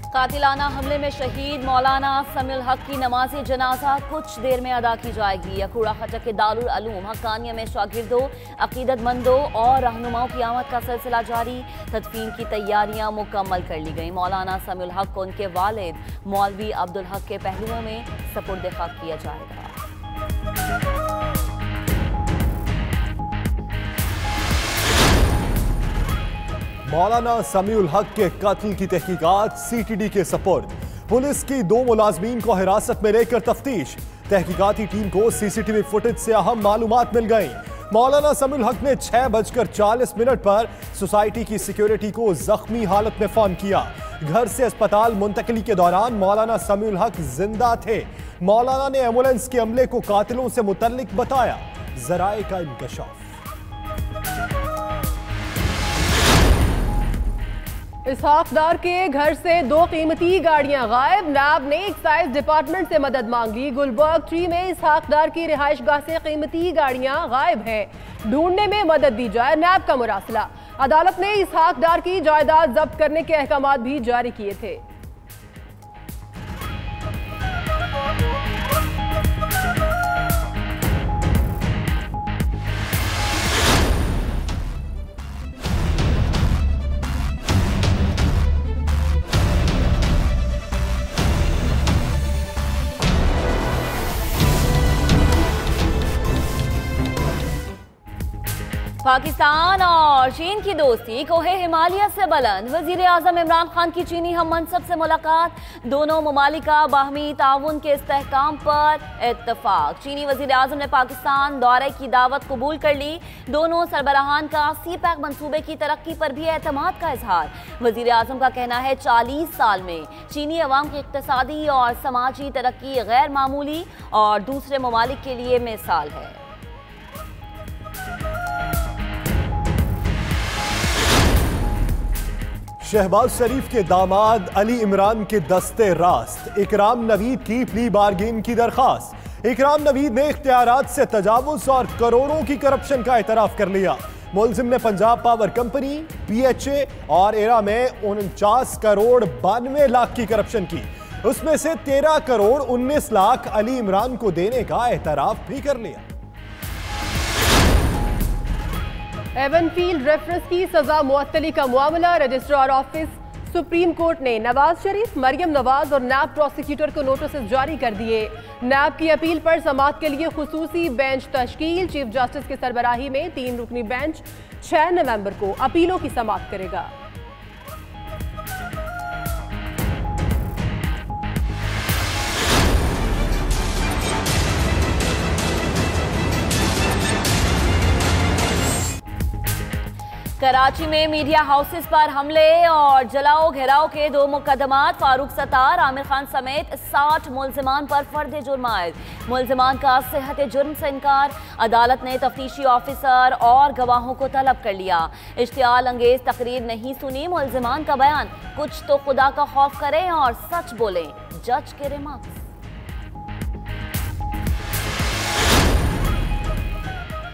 कातिलाना हमले में शहीद मौलाना समीउल हक की नमाज़े जनाजा कुछ देर में अदा की जाएगी। अकूड़ा खटक के दारुल उलूम हक्कानिया में शागिर्दों, अकीदतमंदों और रहनुमाओं की आमद का सिलसिला जारी। तदफीन की तैयारियां मुकम्मल कर ली गई। मौलाना समीउल हक को उनके वालिद मौलवी अब्दुल हक के पहलुओं में सपुर्द खाक किया जाएगा। मौलाना समीउल हक के कत्ल की तहकीकात सीटीडी के सपुर्द। पुलिस की 2 मुलाजमीन को हिरासत में लेकर तफ्तीश। तहकीकाती टीम को सीसीटीवी फुटेज से अहम मालूमात मिल गई। मौलाना समीउल हक ने 6:40 पर सोसाइटी की सिक्योरिटी को जख्मी हालत में फोन किया। घर से अस्पताल मुंतकली के दौरान मौलाना समीउल हक जिंदा थे। मौलाना ने एम्बुलेंस के अमले को कातिलों से मुतल्लिक बताया। जराए का इंकशाफ। इसहाक डार के घर से 2 कीमती गाड़ियां गायब। नैब ने एक्साइज डिपार्टमेंट से मदद मांगी। गुलबर्ग ट्री में इसहाक डार की रिहाइश गाह से कीमती गाड़ियां गायब हैं। ढूंढने में मदद दी जाए, नैब का मुरासला। अदालत ने इसहाक डार की जायदाद जब्त करने के अहकामात भी जारी किए थे। पाकिस्तान और चीन की दोस्ती कोहे हिमालय से बुलंद। वजीर आजम इमरान खान की चीनी हम मनसब से मुलाकात। दोनों ममालिक का बाहमी ताउन के इस्तेहकाम पर इत्तफाक। चीनी वजीर आजम ने पाकिस्तान दौरे की दावत कबूल कर ली। दोनों सरबराहान का सी-पैक मंसूबे की तरक्की पर भी एतमाद का इजहार। वजीर आजम का कहना है 40 साल में चीनी अवाम की इक्तसादी और समाजी तरक्की गैर मामूली और दूसरे ममालिक के लिए मिसाल है। शहबाज शरीफ के दामाद अली इमरान के दस्ते रास्त। इकराम नवीद की प्ली बार्गेन की दरखास्त। इकराम नवीद ने इख्तियारात से तजावुज और करोड़ों की करप्शन का एतराफ कर लिया। मुलजिम ने पंजाब पावर कंपनी, PHA और एरा में 49 करोड़ 92 लाख की करप्शन की। उसमें से 13 करोड़ 19 लाख अली इमरान को देने का एतराफ भी कर लिया। एवनफील्ड रेफरेंस की सजा मुअत्तली का मामला। रजिस्ट्रार ऑफिस सुप्रीम कोर्ट ने नवाज शरीफ, मरियम नवाज और नैब प्रोसिक्यूटर को नोटिस जारी कर दिए। नैब की अपील पर समाअत के लिए खुसूसी बेंच तश्कील। चीफ जस्टिस की सरबराही में 3 रुकनी बेंच 6 नवंबर को अपीलों की समाअत करेगा। कराची में मीडिया हाउसेस पर हमले और जलाओ घेराव के 2 मुकदमात। फारूक सत्तार, आमिर खान समेत 60 मुलजिमान पर फर्द जुर्म आयद। मुलजिमान का सेहत जुर्म से इनकार। अदालत ने तफ्तीशी ऑफिसर और गवाहों को तलब कर लिया। इश्तियाल अंगेज तकरीर नहीं सुनी। मुलजिमान का बयान, कुछ तो खुदा का खौफ करें और सच बोलें। जज के रिमार्क्स।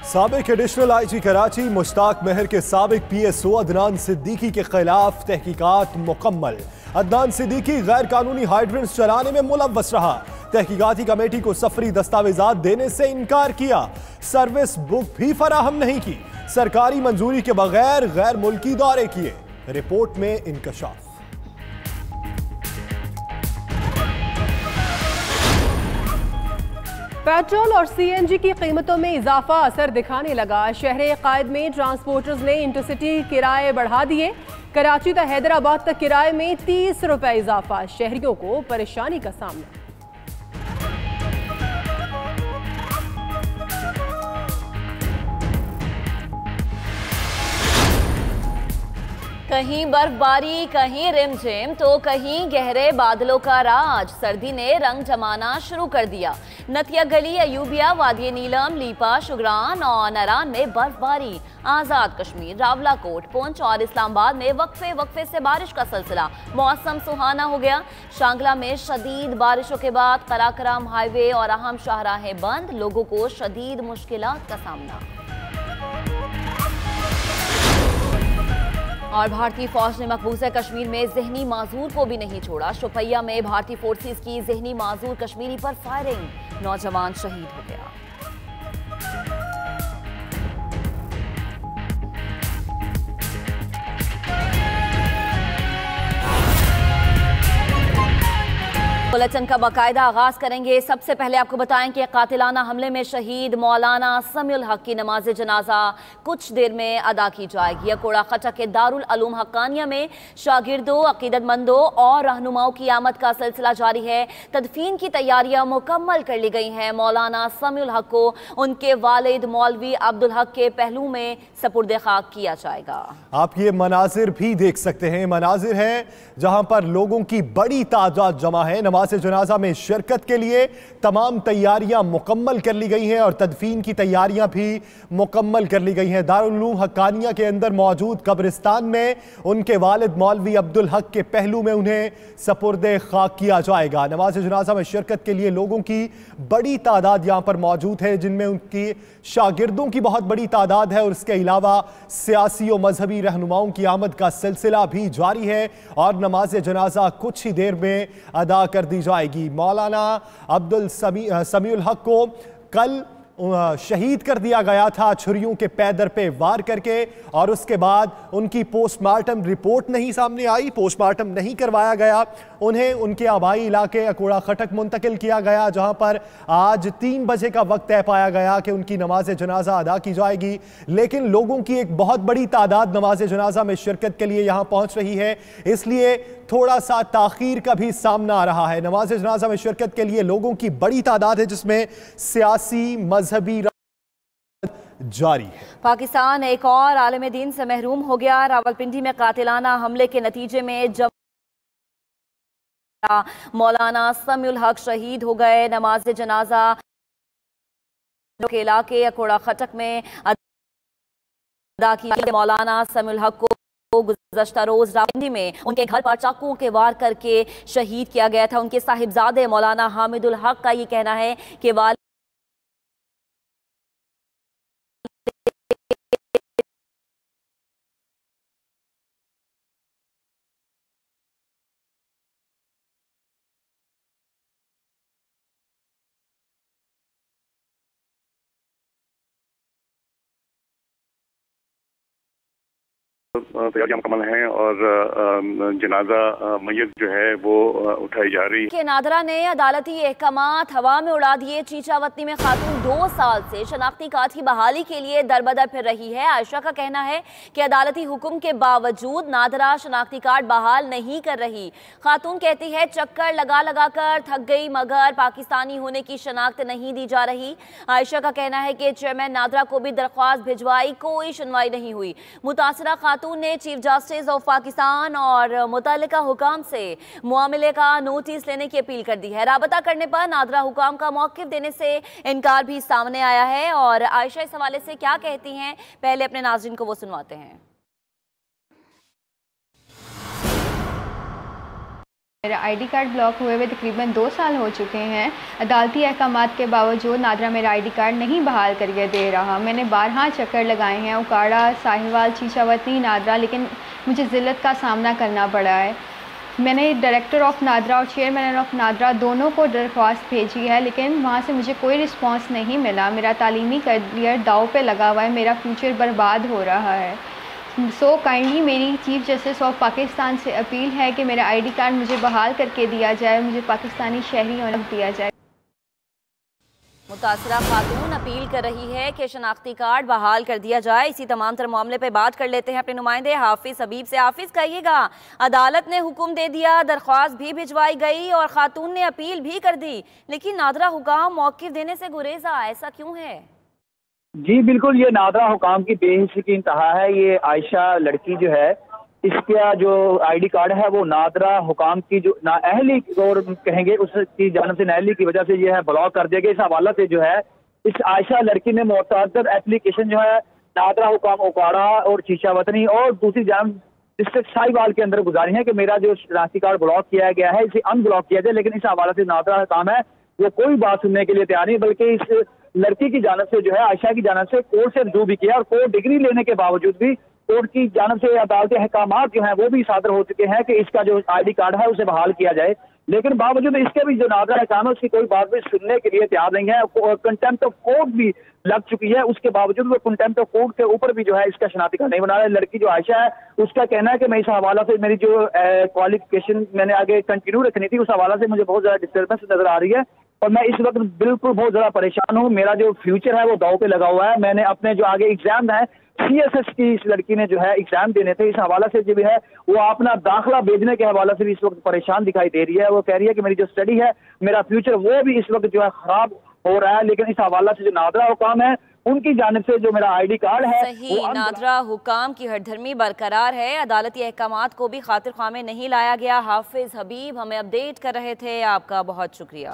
साबिक एडिशनल IG कराची मुश्ताक महर के साबिक PSO अदनान सिद्दीकी के खिलाफ तहकीकात मुकम्मल। अदनान सिद्दीकी गैर कानूनी हाइड्रेंट्स चलाने में मुलव्वस रहा। तहकीकाती कमेटी को सफरी दस्तावेजात देने से इनकार किया। सर्विस बुक भी फराहम नहीं की। सरकारी मंजूरी के बगैर गैर मुल्की दौरे किए। रिपोर्ट में इंकशाफ। पेट्रोल और CNG की कीमतों में इजाफा असर दिखाने लगा। शहर कायद में ट्रांसपोर्टर्स ने इंटरसिटी किराए बढ़ा दिए। कराची से हैदराबाद तक किराए में 30 रुपए इजाफा। शहरियों को परेशानी का सामना। कहीं बर्फबारी, कहीं रिमझिम तो कहीं गहरे बादलों का राज। सर्दी ने रंग जमाना शुरू कर दिया। नथिया गली, अयूबिया, वादी नीलम, लीपा, शुगरान और नारान में बर्फबारी। आज़ाद कश्मीर, रावलाकोट, पुंछ और इस्लामाबाद में वक्फे से बारिश का सिलसिला। मौसम सुहाना हो गया। शांगला में शदीद बारिशों के बाद कराकरम हाईवे और अहम शाहराहें बंद। लोगों को शदीद मुश्किलात का सामना। और भारतीय फौज ने मकबूजा कश्मीर में जहनी माजूर को भी नहीं छोड़ा। शोपियां में भारतीय फोर्सेस की जहनी माजूर कश्मीरी पर फायरिंग, नौजवान शहीद हो गया। बुलेटिन का बाकायदा आगाज करेंगे। सबसे पहले आपको बताएं कि कातिलाना हमले में शहीद मौलाना समीउल हक की नमाज जनाजा कुछ देर में अदा की जाएगी। अकोड़ा खटक के दारुल उलूम हक्कानिया में शागिर्दों, अकीदतमंदों और रहनुमाओं की आमद का सिलसिला जारी है। तदफीन की तैयारियां मुकम्मल कर ली गई हैं। मौलाना समीउल हक को उनके वालिद मौलवी अब्दुल हक के पहलू में सपुर्द खाक किया जाएगा। आप ये मनाजिर भी देख सकते हैं। मनाजिर है जहां पर लोगों की बड़ी तादाद जमा है। नमाज जनाजा में शिरकत के लिए तमाम तैयारियां मुकम्मल कर ली गई हैं और तदफीन की तैयारियां भी मुकम्मल कर ली गई हैं। दारुल उलूम हक्कानिया के अंदर मौजूद कब्रिस्तान में उनके वालिद मौलवी अब्दुल हक के पहलू में उन्हें सपुर्दे खाक किया जाएगा। नमाज जनाजा में शिरकत के लिए लोगों की बड़ी तादाद यहां पर मौजूद है, जिनमें उनकी शागिर्दों की बहुत बड़ी तादाद है और इसके अलावा सियासी और मजहबी रहनुमाओं की आमद का सिलसिला भी जारी है और नमाज जनाजा कुछ ही देर में अदा कर दी जाएगी। मौलाना अब्दुल समीउल हक को कल शहीद कर दिया गया था छुरियों के पैदर पे वार करके और उसके बाद उनकी पोस्टमार्टम रिपोर्ट नहीं सामने आई, पोस्टमार्टम नहीं करवाया गया। उन्हें उनके आबाई इलाके अकोड़ा खटक मुंतकिल किया गया, जहां पर आज 3 बजे का वक्त तय पाया गया कि उनकी नमाज जनाजा अदा की जाएगी। लेकिन लोगों की एक बहुत बड़ी तादाद नमाज जनाजा में शिरकत के लिए यहां पहुंच रही है, इसलिए थोड़ा सा ताखीर का भी सामना आ रहा है। नमाज जनाजा में शिरकत के लिए लोगों की बड़ी तादाद है, जिसमें सियासी मजहबी जारी है। पाकिस्तान एक और आलिम दीन से महरूम हो गया। रावलपिंडी में कातिलाना हमले के नतीजे में मौलाना समीउल हक शहीद हो गए। नमाज जनाजा के इलाके अकोड़ा खटक में अदा की। मौलाना समीउल हक को गुज़श्ता रोज रावलपिंडी में उनके घर पर चाकुओं के वार करके शहीद किया गया था। उनके साहिबजादे मौलाना हामिदुल हक का ये कहना है कि वालिद तैयारियां मुकम्मल हैं और जनाजा मैयत जो है वो उठाई जा रही है। नादरा ने अदालती अहकामात हवा में उड़ा दिए। चीचावतनी में खातून 2 साल से शनाख्ती कार्ड की बहाली के लिए दरबदर फिर रही है। आयशा का कहना है कि अदालती हुक्म के बावजूद नादरा शनाख्ती कार्ड बहाल नहीं कर रही। खातून कहती है चक्कर लगा लगा कर थक गई, मगर पाकिस्तानी होने की शनाख्त नहीं दी जा रही। आयशा का कहना है कि चेयरमैन नादरा को भी दरख्वास्त भिजवाई, कोई सुनवाई नहीं हुई। मुतासरा खातून ने चीफ जस्टिस ऑफ पाकिस्तान और मुतल्लिका हुकाम से मामले का नोटिस लेने की अपील कर दी है। राबता करने पर नादरा हुकाम का मौक़िफ़ देने से इनकार भी सामने आया है। और आयशा इस हवाले से क्या कहती हैं, पहले अपने नाज़रीन को वो सुनवाते हैं। मेरा आईडी कार्ड ब्लॉक हुए हुए तकरीबन 2 साल हो चुके हैं। अदालती अहकामात के बावजूद नादरा मेरा आईडी कार्ड नहीं बहाल करके दे रहा। मैंने 12 चक्कर लगाए हैं, उकाड़ा, साहिवाल, चीचावतनी, नादरा, लेकिन मुझे ज़िल्लत का सामना करना पड़ा है। मैंने डायरेक्टर ऑफ नादरा और चेयरमैन ऑफ नादरा दोनों को दरख्वास्त भेजी है, लेकिन वहाँ से मुझे कोई रिस्पांस नहीं मिला। मेरा तालीमी करियर दाव पे लगा हुआ है, मेरा फ्यूचर बर्बाद हो रहा है। सो काइंडली मेरी चीफ जस्टिस ऑफ पाकिस्तान से अपील है कि मेरा आईडी कार्ड मुझे बहाल करके दिया जाए, मुझे पाकिस्तानी शहरी होने दिया जाए। मुतासरा खातून अपील कर रही है कि शनाख्ती कार्ड बहाल कर दिया जाए। इसी तमाम तरह मामले पे बात कर लेते हैं अपने नुमाइंदे हाफिज हबीब से। हाफिज, कहिएगा, अदालत ने हुक्म दे दिया, दरख्वास्त भी भिजवाई गई और खातून ने अपील भी कर दी, लेकिन नादरा हुकाम मौक़िफ़ देने से गुरेजा, ऐसा क्यों है? जी बिल्कुल, ये नादरा हुकाम की बेहिसी की इंतहा है। ये आयशा लड़की जो है, इसका जो आईडी कार्ड है वो नादरा हुकाम की जो नाअहली और कहेंगे उसकी जानब से नाअहली की वजह से ये है ब्लॉक कर दिया गया। इस हवाले से जो है इस आयशा लड़की ने मुतअद्दिद एप्लीकेशन जो है नादरा हुकाम उकाड़ा और चीचावतनी और दूसरी जानब डिस्ट्रिक्ट साहिवाल के अंदर गुजारी है कि मेरा जो शनाख्ती कार्ड ब्लॉक किया गया है इसे अनब्लॉक किया जाए। लेकिन इस हवाले से नादरा हुकाम है वो कोई बात सुनने के लिए तैयार नहीं, बल्कि इस लड़की की जानब से जो है आयशा की जानब से कोर्ट से रुजू भी किया और कोर्ट डिग्री लेने के बावजूद भी कोर्ट की जानब से अदालती अहकाम जो हैं वो भी सादर हो चुके हैं कि इसका जो ID कार्ड है उसे बहाल किया जाए, लेकिन बावजूद इसके भी जो नादरा अहकाम है उसकी कोई बात भी सुनने के लिए तैयार नहीं है। कंटेम्प्ट ऑफ कोर्ट भी लग चुकी है, उसके बावजूद वो कंटेम्प्ट ऑफ कोर्ट के ऊपर भी जो है इसका शनाख्ती कार्ड नहीं बना रहा है। लड़की जो आयशा है उसका कहना है कि मैं इस हवाला से मेरी जो क्वालिफिकेशन मैंने आगे कंटिन्यू रखनी थी, उस हवाला से मुझे बहुत ज्यादा डिस्टर्बेंस नजर आ रही है और मैं इस वक्त बिल्कुल बहुत ज्यादा परेशान हूँ। मेरा जो फ्यूचर है वो दांव पे लगा हुआ है। मैंने अपने जो आगे एग्जाम है CSS की इस लड़की ने जो है एग्जाम देने थे, इस हवाला से जो है वो अपना दाखिला भेजने के हवाले से भी इस वक्त परेशान दिखाई दे रही है। वो कह रही है कि मेरी जो स्टडी है, मेरा फ्यूचर वो भी इस वक्त जो है खराब हो रहा है, लेकिन इस हवाला से जो नादरा हुकाम है उनकी जानिब से जो मेरा ID कार्ड है सही नादरा हुकाम की हरधर्मी बरकरार है, अदालती अहकामात को भी खातिर ख्वाह में नहीं लाया गया। हाफिज हबीब हमें अपडेट कर रहे थे, आपका बहुत शुक्रिया।